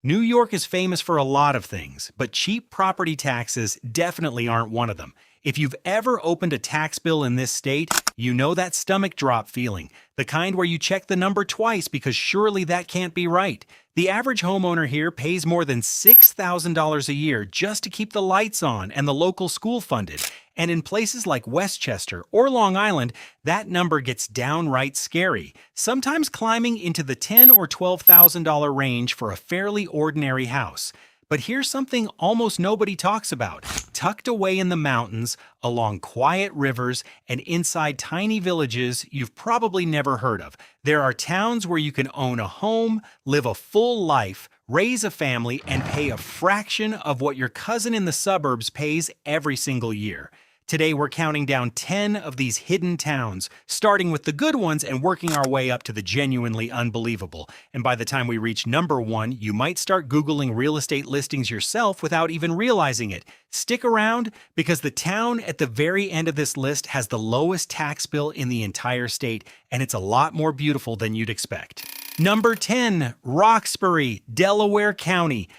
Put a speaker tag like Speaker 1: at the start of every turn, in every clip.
Speaker 1: New York is famous for a lot of things, but cheap property taxes definitely aren't one of them. If you've ever opened a tax bill in this state, you know that stomach drop feeling, the kind where you check the number twice because surely that can't be right. The average homeowner here pays more than $6,000 a year just to keep the lights on and the local school funded. And in places like Westchester or Long Island, that number gets downright scary, sometimes climbing into the $10,000 or $12,000 range for a fairly ordinary house. But here's something almost nobody talks about. Tucked away in the mountains, along quiet rivers, and inside tiny villages you've probably never heard of, there are towns where you can own a home, live a full life, raise a family, and pay a fraction of what your cousin in the suburbs pays every single year. Today we're counting down 10 of these hidden towns, starting with the good ones and working our way up to the genuinely unbelievable. And by the time we reach number 1, you might start Googling real estate listings yourself without even realizing it. Stick around, because the town at the very end of this list has the lowest tax bill in the entire state, and it's a lot more beautiful than you'd expect. Number 10, Roxbury, Delaware County.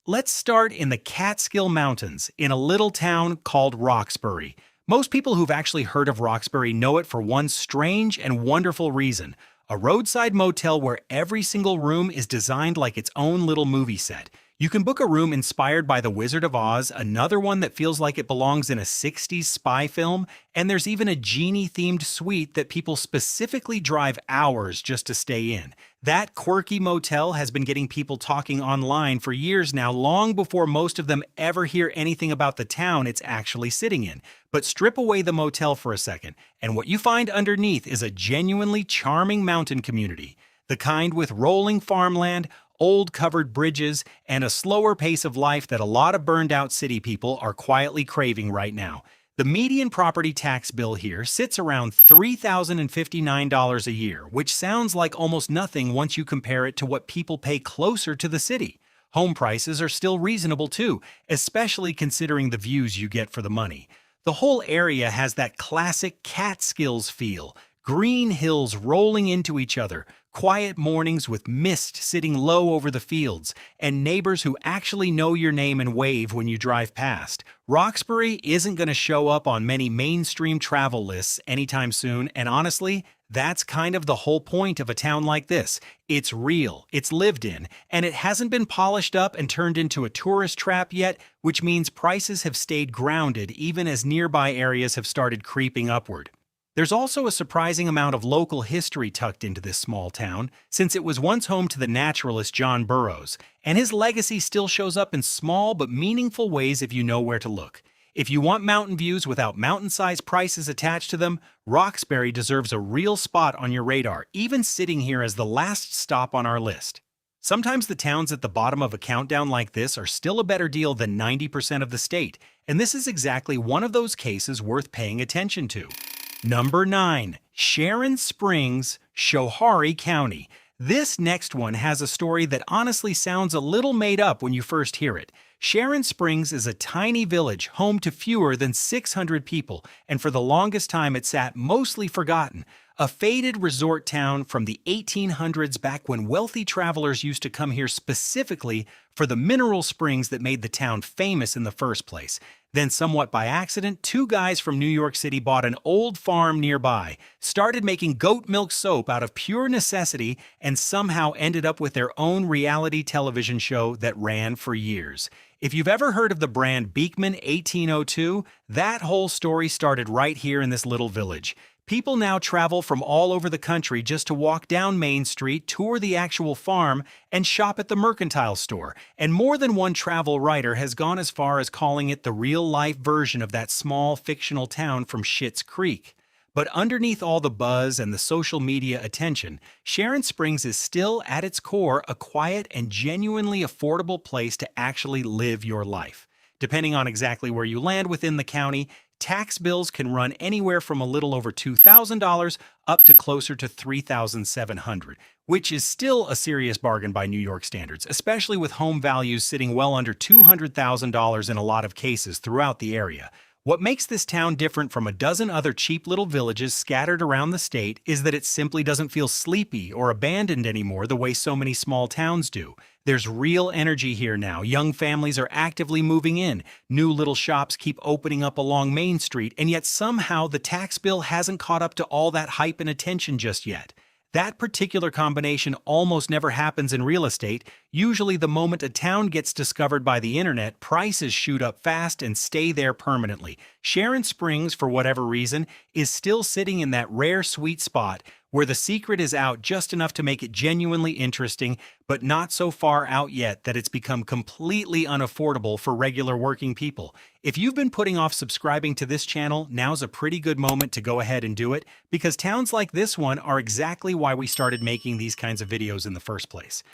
Speaker 1: Let's start in the Catskill Mountains, in a little town called Roxbury. Most people who've actually heard of Roxbury know it for one strange and wonderful reason: a roadside motel where every single room is designed like its own little movie set. You can book a room inspired by The Wizard of Oz, another one that feels like it belongs in a 60s spy film, and there's even a genie-themed suite that people specifically drive hours just to stay in. That quirky motel has been getting people talking online for years now, long before most of them ever hear anything about the town it's actually sitting in. But strip away the motel for a second, and what you find underneath is a genuinely charming mountain community. The kind with rolling farmland, old covered bridges, and a slower pace of life that a lot of burned-out city people are quietly craving right now. The median property tax bill here sits around $3,059 a year, which sounds like almost nothing once you compare it to what people pay closer to the city. Home prices are still reasonable too, especially considering the views you get for the money. The whole area has that classic Catskills feel. Green hills rolling into each other, quiet mornings with mist sitting low over the fields, and neighbors who actually know your name and wave when you drive past. Roxbury isn't going to show up on many mainstream travel lists anytime soon, and honestly, that's kind of the whole point of a town like this. It's real, it's lived in, and it hasn't been polished up and turned into a tourist trap yet, which means prices have stayed grounded even as nearby areas have started creeping upward. There's also a surprising amount of local history tucked into this small town, since it was once home to the naturalist John Burroughs, and his legacy still shows up in small but meaningful ways if you know where to look. If you want mountain views without mountain-sized prices attached to them, Roxbury deserves a real spot on your radar, even sitting here as the last stop on our list. Sometimes the towns at the bottom of a countdown like this are still a better deal than 90% of the state, and this is exactly one of those cases worth paying attention to. Number 9, Sharon Springs, Schoharie County. This next one has a story that honestly sounds a little made up when you first hear it. Sharon Springs is a tiny village home to fewer than 600 people, and for the longest time it sat mostly forgotten. A faded resort town from the 1800s, back when wealthy travelers used to come here specifically for the mineral springs that made the town famous in the first place. Then, somewhat by accident, 2 guys from New York City bought an old farm nearby, started making goat milk soap out of pure necessity, and somehow ended up with their own reality television show that ran for years. If you've ever heard of the brand Beekman 1802, that whole story started right here in this little village. People now travel from all over the country just to walk down Main Street, tour the actual farm, and shop at the mercantile store. And more than one travel writer has gone as far as calling it the real-life version of that small fictional town from Schitt's Creek. But underneath all the buzz and the social media attention, Sharon Springs is still, at its core, a quiet and genuinely affordable place to actually live your life. Depending on exactly where you land within the county, tax bills can run anywhere from a little over $2,000 up to closer to $3,700, which is still a serious bargain by New York standards, especially with home values sitting well under $200,000 in a lot of cases throughout the area. What makes this town different from a dozen other cheap little villages scattered around the state is that it simply doesn't feel sleepy or abandoned anymore the way so many small towns do. There's real energy here now. Young families are actively moving in. New little shops keep opening up along Main Street, and yet somehow the tax bill hasn't caught up to all that hype and attention just yet. That particular combination almost never happens in real estate. Usually the moment a town gets discovered by the internet, prices shoot up fast and stay there permanently. Sharon Springs, for whatever reason, is still sitting in that rare sweet spot where the secret is out just enough to make it genuinely interesting, but not so far out yet that it's become completely unaffordable for regular working people. If you've been putting off subscribing to this channel, now's a pretty good moment to go ahead and do it, because towns like this one are exactly why we started making these kinds of videos in the first place.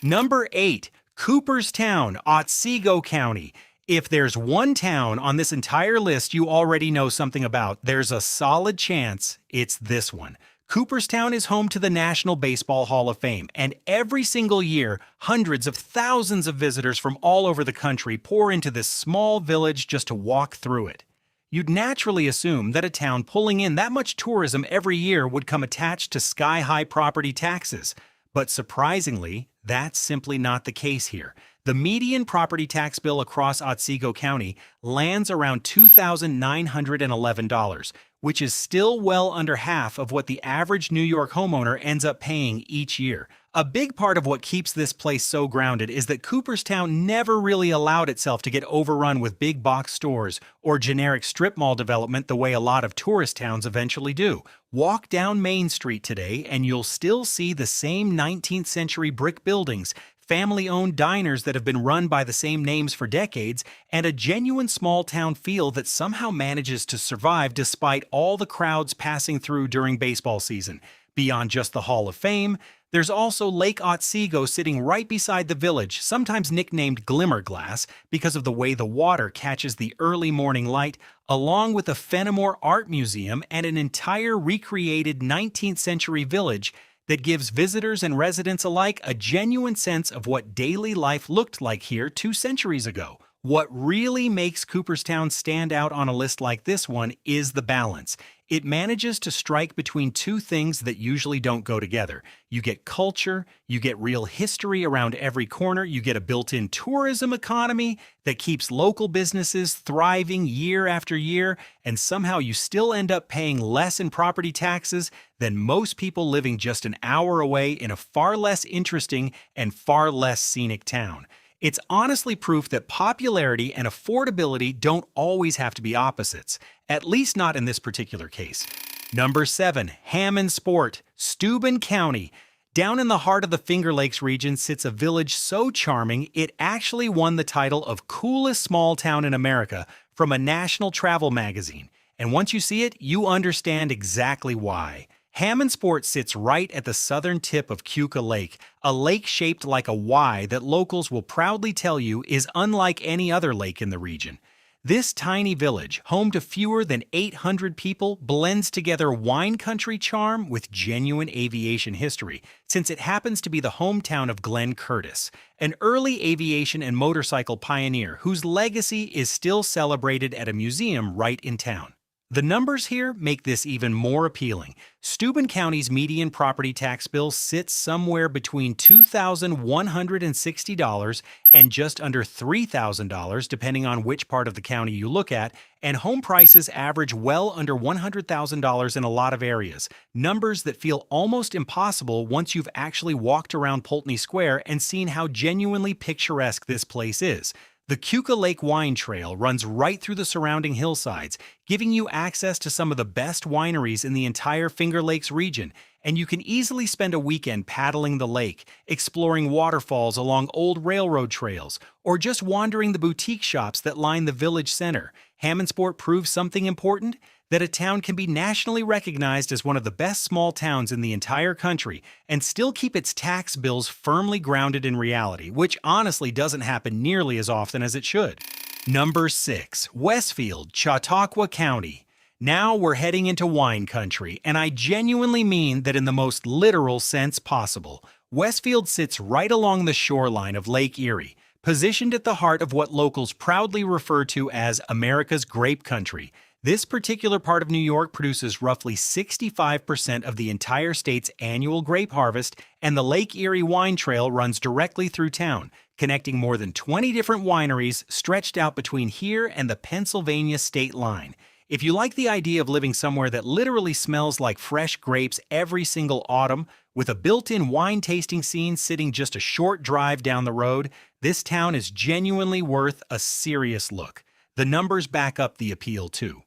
Speaker 1: Number 8, Cooperstown, Otsego County. If there's one town on this entire list you already know something about, there's a solid chance it's this one. Cooperstown is home to the National Baseball Hall of Fame, and every single year, hundreds of thousands of visitors from all over the country pour into this small village just to walk through it. You'd naturally assume that a town pulling in that much tourism every year would come attached to sky-high property taxes, but surprisingly, that's simply not the case here. The median property tax bill across Otsego County lands around $2,911, which is still well under half of what the average New York homeowner ends up paying each year. A big part of what keeps this place so grounded is that Cooperstown never really allowed itself to get overrun with big box stores or generic strip mall development the way a lot of tourist towns eventually do. Walk down Main Street today and you'll still see the same 19th century brick buildings, family-owned diners that have been run by the same names for decades, and a genuine small-town feel that somehow manages to survive despite all the crowds passing through during baseball season. Beyond just the Hall of Fame, there's also Lake Otsego sitting right beside the village, sometimes nicknamed Glimmerglass because of the way the water catches the early morning light, along with a Fenimore Art Museum and an entire recreated 19th century village that gives visitors and residents alike a genuine sense of what daily life looked like here 2 centuries ago. What really makes Cooperstown stand out on a list like this one is the balance. It manages to strike between two things that usually don't go together. You get culture, you get real history around every corner, you get a built-in tourism economy that keeps local businesses thriving year after year, and somehow you still end up paying less in property taxes than most people living just an hour away in a far less interesting and far less scenic town. It's honestly proof that popularity and affordability don't always have to be opposites, at least not in this particular case. Number 7, Hammondsport, Steuben County. Down in the heart of the Finger Lakes region sits a village so charming it actually won the title of coolest small town in America from a national travel magazine. And once you see it, you understand exactly why. Hammondsport sits right at the southern tip of Keuka Lake, a lake shaped like a Y that locals will proudly tell you is unlike any other lake in the region. This tiny village, home to fewer than 800 people, blends together wine country charm with genuine aviation history, since it happens to be the hometown of Glenn Curtiss, an early aviation and motorcycle pioneer whose legacy is still celebrated at a museum right in town. The numbers here make this even more appealing. Steuben County's median property tax bill sits somewhere between $2,160 and just under $3,000, depending on which part of the county you look at, and home prices average well under $100,000 in a lot of areas, numbers that feel almost impossible once you've actually walked around Pulteney Square and seen how genuinely picturesque this place is. The Keuka Lake Wine Trail runs right through the surrounding hillsides, giving you access to some of the best wineries in the entire Finger Lakes region, and you can easily spend a weekend paddling the lake, exploring waterfalls along old railroad trails, or just wandering the boutique shops that line the village center. Hammondsport proves something important: that a town can be nationally recognized as one of the best small towns in the entire country and still keep its tax bills firmly grounded in reality, which honestly doesn't happen nearly as often as it should. Number 6, Westfield, Chautauqua County. Now we're heading into wine country, and I genuinely mean that in the most literal sense possible. Westfield sits right along the shoreline of Lake Erie, Positioned at the heart of what locals proudly refer to as America's grape country, this particular part of New York produces roughly 65% of the entire state's annual grape harvest, and the Lake Erie Wine Trail runs directly through town, connecting more than 20 different wineries stretched out between here and the Pennsylvania state line. If you like the idea of living somewhere that literally smells like fresh grapes every single autumn, with a built-in wine tasting scene sitting just a short drive down the road, this town is genuinely worth a serious look. The numbers back up the appeal too.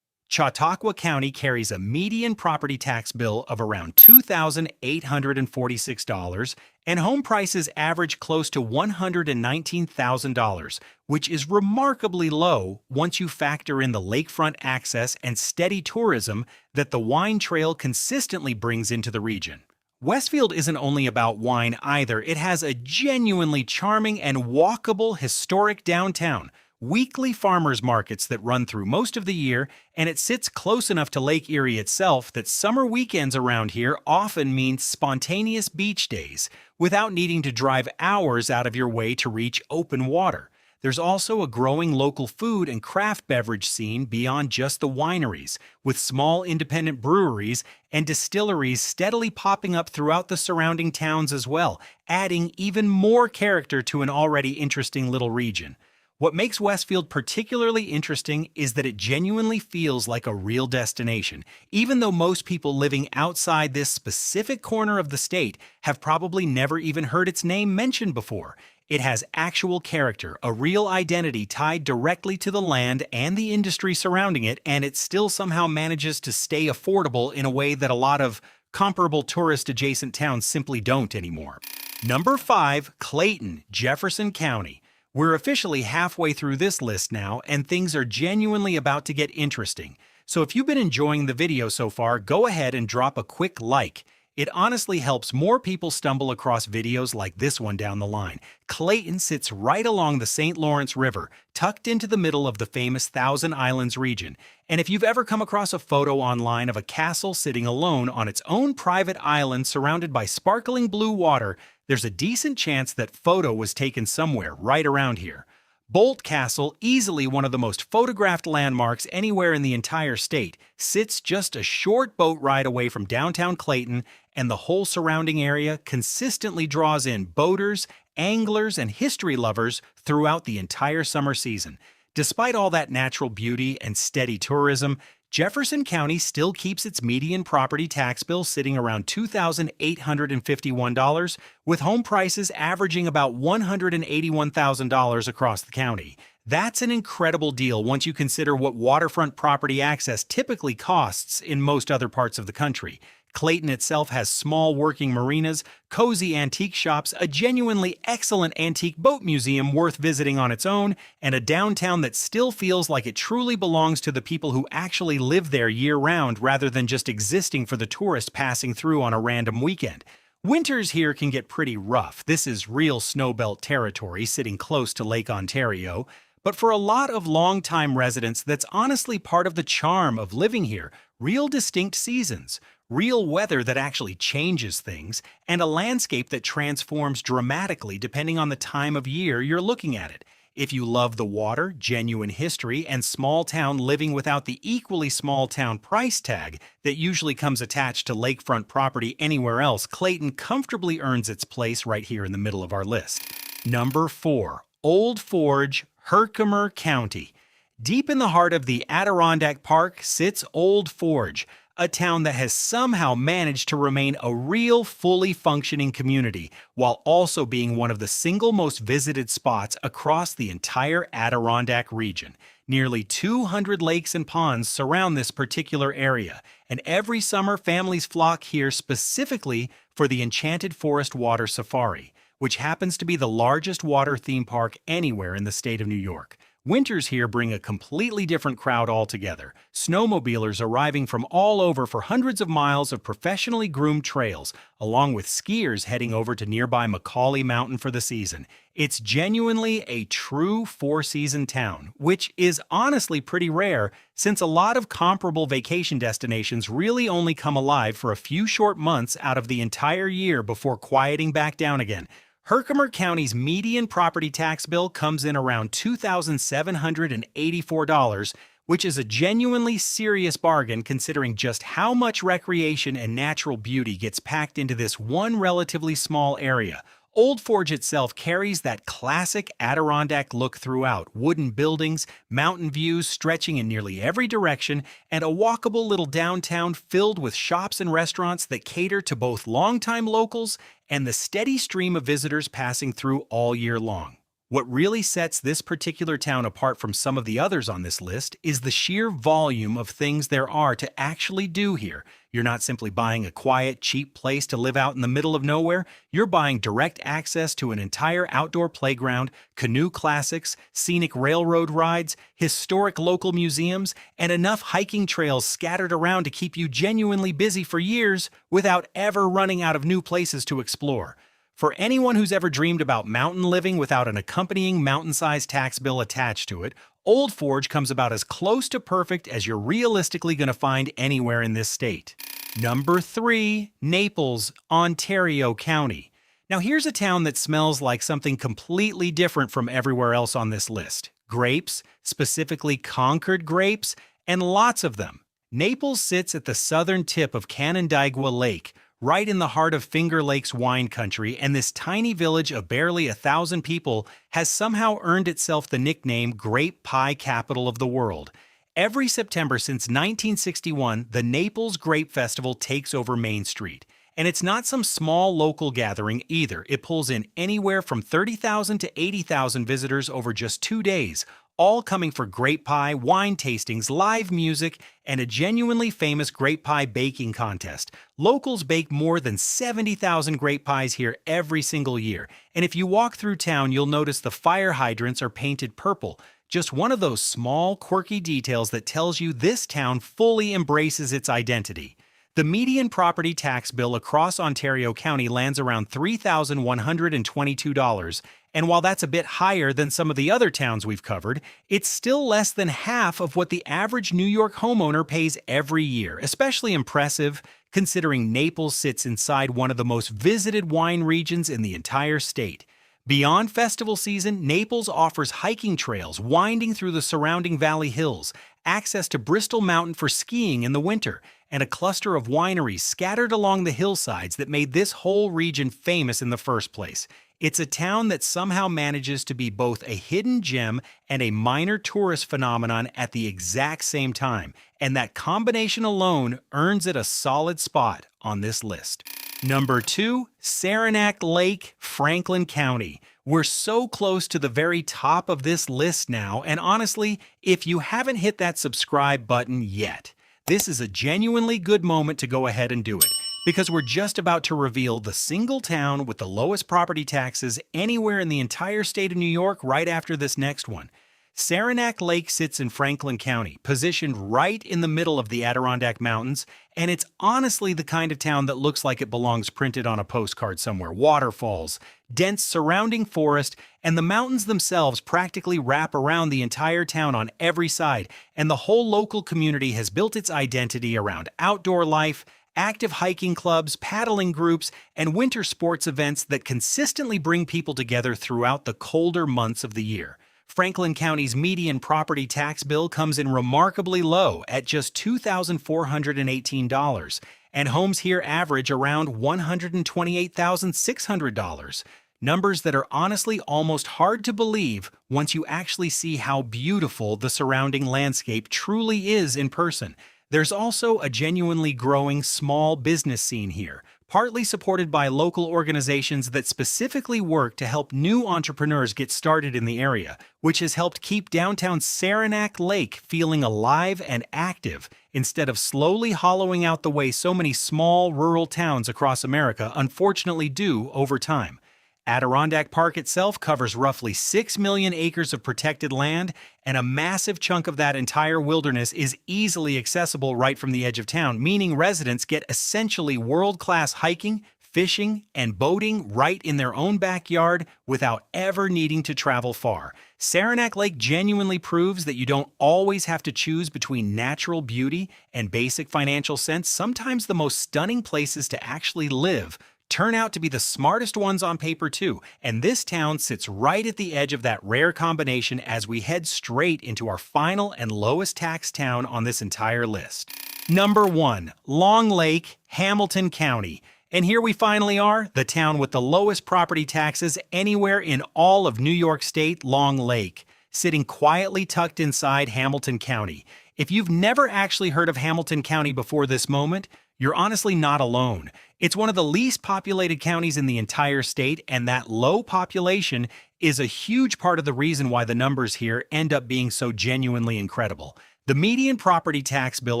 Speaker 1: Chautauqua County carries a median property tax bill of around $2,846, and home prices average close to $119,000, which is remarkably low once you factor in the lakefront access and steady tourism that the wine trail consistently brings into the region. Westfield isn't only about wine either. It has a genuinely charming and walkable historic downtown, weekly farmers markets that run through most of the year, and it sits close enough to Lake Erie itself that summer weekends around here often mean spontaneous beach days, without needing to drive hours out of your way to reach open water. There's also a growing local food and craft beverage scene beyond just the wineries, with small independent breweries and distilleries steadily popping up throughout the surrounding towns as well, adding even more character to an already interesting little region. What makes Westfield particularly interesting is that it genuinely feels like a real destination, even though most people living outside this specific corner of the state have probably never even heard its name mentioned before. It has actual character, a real identity tied directly to the land and the industry surrounding it, and it still somehow manages to stay affordable in a way that a lot of comparable tourist-adjacent towns simply don't anymore. Number 5, Clayton, Jefferson County. We're officially halfway through this list now, and things are genuinely about to get interesting. So if you've been enjoying the video so far, go ahead and drop a quick like. It honestly helps more people stumble across videos like this one down the line. Clayton sits right along the St. Lawrence River, tucked into the middle of the famous Thousand Islands region. And if you've ever come across a photo online of a castle sitting alone on its own private island surrounded by sparkling blue water, there's a decent chance that photo was taken somewhere right around here. Bolt Castle, easily one of the most photographed landmarks anywhere in the entire state, sits just a short boat ride away from downtown Clayton, and the whole surrounding area consistently draws in boaters, anglers, and history lovers throughout the entire summer season. Despite all that natural beauty and steady tourism, Jefferson County still keeps its median property tax bill sitting around $2,851, with home prices averaging about $181,000 across the county. That's an incredible deal once you consider what waterfront property access typically costs in most other parts of the country. Clayton itself has small working marinas, cozy antique shops, a genuinely excellent antique boat museum worth visiting on its own, and a downtown that still feels like it truly belongs to the people who actually live there year-round rather than just existing for the tourist passing through on a random weekend. Winters here can get pretty rough. This is real snowbelt territory sitting close to Lake Ontario. But for a lot of long-time residents, that's honestly part of the charm of living here. Real distinct seasons, real weather that actually changes things, and a landscape that transforms dramatically depending on the time of year you're looking at it. If you love the water, genuine history, and small-town living without the equally small-town price tag that usually comes attached to lakefront property anywhere else, Clayton comfortably earns its place right here in the middle of our list. Number 4, Old Forge, Herkimer County. Deep in the heart of the Adirondack Park sits Old Forge, a town that has somehow managed to remain a real, fully functioning community, while also being one of the single most visited spots across the entire Adirondack region. Nearly 200 lakes and ponds surround this particular area, and every summer families flock here specifically for the Enchanted Forest Water Safari, which happens to be the largest water theme park anywhere in the state of New York. Winters here bring a completely different crowd altogether, snowmobilers arriving from all over for hundreds of miles of professionally groomed trails, along with skiers heading over to nearby Macaulay Mountain for the season. It's genuinely a true four-season town, which is honestly pretty rare since a lot of comparable vacation destinations really only come alive for a few short months out of the entire year before quieting back down again. Herkimer County's median property tax bill comes in around $2,784, which is a genuinely serious bargain considering just how much recreation and natural beauty gets packed into this one relatively small area. Old Forge itself carries that classic Adirondack look throughout, wooden buildings, mountain views stretching in nearly every direction, and a walkable little downtown filled with shops and restaurants that cater to both longtime locals and the steady stream of visitors passing through all year long. What really sets this particular town apart from some of the others on this list is the sheer volume of things there are to actually do here. You're not simply buying a quiet, cheap place to live out in the middle of nowhere. You're buying direct access to an entire outdoor playground, canoe classics, scenic railroad rides, historic local museums, and enough hiking trails scattered around to keep you genuinely busy for years without ever running out of new places to explore. For anyone who's ever dreamed about mountain living without an accompanying mountain-sized tax bill attached to it, Old Forge comes about as close to perfect as you're realistically going to find anywhere in this state. Number 3, Naples, Ontario County. Now here's a town that smells like something completely different from everywhere else on this list. Grapes, specifically Concord grapes, and lots of them. Naples sits at the southern tip of Canandaigua Lake, right in the heart of Finger Lakes wine country, and this tiny village of barely 1,000 people has somehow earned itself the nickname Grape Pie Capital of the World. Every September since 1961, the Naples Grape Festival takes over Main Street. And it's not some small local gathering either. It pulls in anywhere from 30,000 to 80,000 visitors over just 2 days, all coming for grape pie, wine tastings, live music, and a genuinely famous grape pie baking contest. Locals bake more than 70,000 grape pies here every single year. And if you walk through town, you'll notice the fire hydrants are painted purple. Just one of those small, quirky details that tells you this town fully embraces its identity. The median property tax bill across Ontario County lands around $3,122, and while that's a bit higher than some of the other towns we've covered, it's still less than half of what the average New York homeowner pays every year, especially impressive considering Naples sits inside one of the most visited wine regions in the entire state. Beyond festival season, Naples offers hiking trails winding through the surrounding valley hills, access to Bristol Mountain for skiing in the winter, and a cluster of wineries scattered along the hillsides that made this whole region famous in the first place. It's a town that somehow manages to be both a hidden gem and a minor tourist phenomenon at the exact same time, and that combination alone earns it a solid spot on this list. Number 2, Saranac Lake, Franklin County. We're so close to the very top of this list now, and honestly, if you haven't hit that subscribe button yet, this is a genuinely good moment to go ahead and do it, because we're just about to reveal the single town with the lowest property taxes anywhere in the entire state of New York right after this next one. Saranac Lake sits in Franklin County, positioned right in the middle of the Adirondack Mountains, and it's honestly the kind of town that looks like it belongs printed on a postcard somewhere. Waterfalls, dense surrounding forest, and the mountains themselves practically wrap around the entire town on every side, and the whole local community has built its identity around outdoor life, active hiking clubs, paddling groups, and winter sports events that consistently bring people together throughout the colder months of the year. Franklin County's median property tax bill comes in remarkably low at just $2,418, and homes here average around $128,600. Numbers that are honestly almost hard to believe once you actually see how beautiful the surrounding landscape truly is in person. There's also a genuinely growing small business scene here, partly supported by local organizations that specifically work to help new entrepreneurs get started in the area, which has helped keep downtown Saranac Lake feeling alive and active instead of slowly hollowing out the way so many small rural towns across America unfortunately do over time. Adirondack Park itself covers roughly 6 million acres of protected land, and a massive chunk of that entire wilderness is easily accessible right from the edge of town, meaning residents get essentially world-class hiking, fishing, and boating right in their own backyard without ever needing to travel far. Saranac Lake genuinely proves that you don't always have to choose between natural beauty and basic financial sense. Sometimes the most stunning places to actually live turn out to be the smartest ones on paper too, and this town sits right at the edge of that rare combination as we head straight into our final and lowest tax town on this entire list. Number 1, Long Lake, Hamilton County. And here we finally are, the town with the lowest property taxes anywhere in all of New York State, Long Lake, sitting quietly tucked inside Hamilton County. If you've never actually heard of Hamilton County before this moment, you're honestly not alone. It's one of the least populated counties in the entire state, and that low population is a huge part of the reason why the numbers here end up being so genuinely incredible. The median property tax bill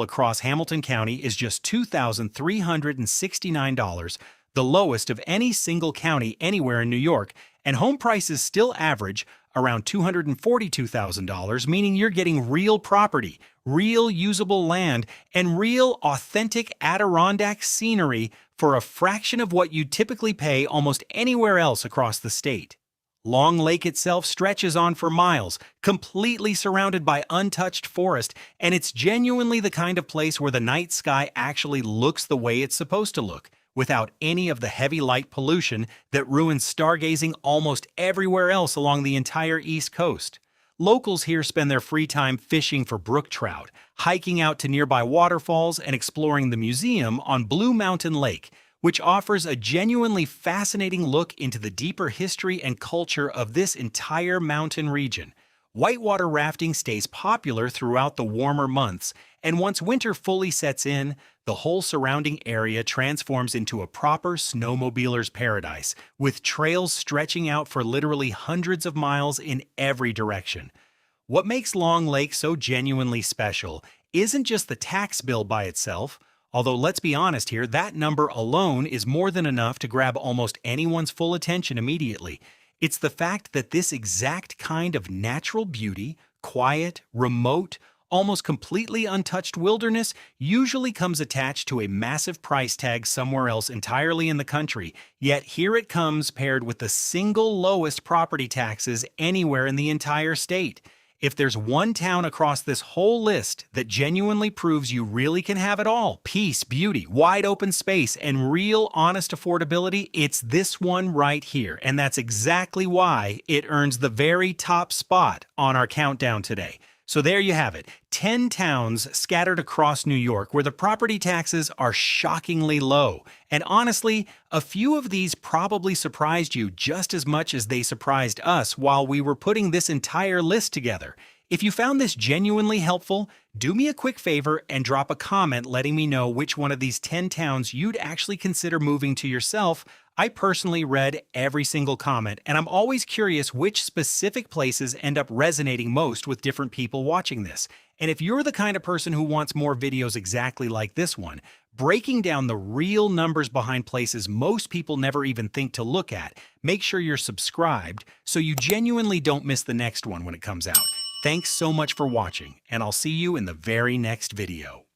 Speaker 1: across Hamilton County is just $2,369, the lowest of any single county anywhere in New York, and home prices still average around $242,000, meaning you're getting real property, real usable land, and real authentic Adirondack scenery for a fraction of what you typically pay almost anywhere else across the state. Long Lake itself stretches on for miles, completely surrounded by untouched forest, and it's genuinely the kind of place where the night sky actually looks the way it's supposed to look, without any of the heavy light pollution that ruins stargazing almost everywhere else along the entire East Coast. Locals here spend their free time fishing for brook trout, hiking out to nearby waterfalls, and exploring the museum on Blue Mountain Lake, which offers a genuinely fascinating look into the deeper history and culture of this entire mountain region. Whitewater rafting stays popular throughout the warmer months, and once winter fully sets in, the whole surrounding area transforms into a proper snowmobiler's paradise, with trails stretching out for literally hundreds of miles in every direction. What makes Long Lake so genuinely special isn't just the tax bill by itself, although let's be honest here, that number alone is more than enough to grab almost anyone's full attention immediately. It's the fact that this exact kind of natural beauty, quiet, remote, almost completely untouched wilderness usually comes attached to a massive price tag somewhere else entirely in the country, yet here it comes paired with the single lowest property taxes anywhere in the entire state. If there's one town across this whole list that genuinely proves you really can have it all, peace, beauty, wide open space, and real honest affordability, it's this one right here. And that's exactly why it earns the very top spot on our countdown today. So there you have it, 10 towns scattered across New York where the property taxes are shockingly low. And honestly, a few of these probably surprised you just as much as they surprised us while we were putting this entire list together. If you found this genuinely helpful, do me a quick favor and drop a comment letting me know which one of these 10 towns you'd actually consider moving to yourself. I personally read every single comment, and I'm always curious which specific places end up resonating most with different people watching this. And if you're the kind of person who wants more videos exactly like this one, breaking down the real numbers behind places most people never even think to look at, make sure you're subscribed so you genuinely don't miss the next one when it comes out. Thanks so much for watching, and I'll see you in the very next video.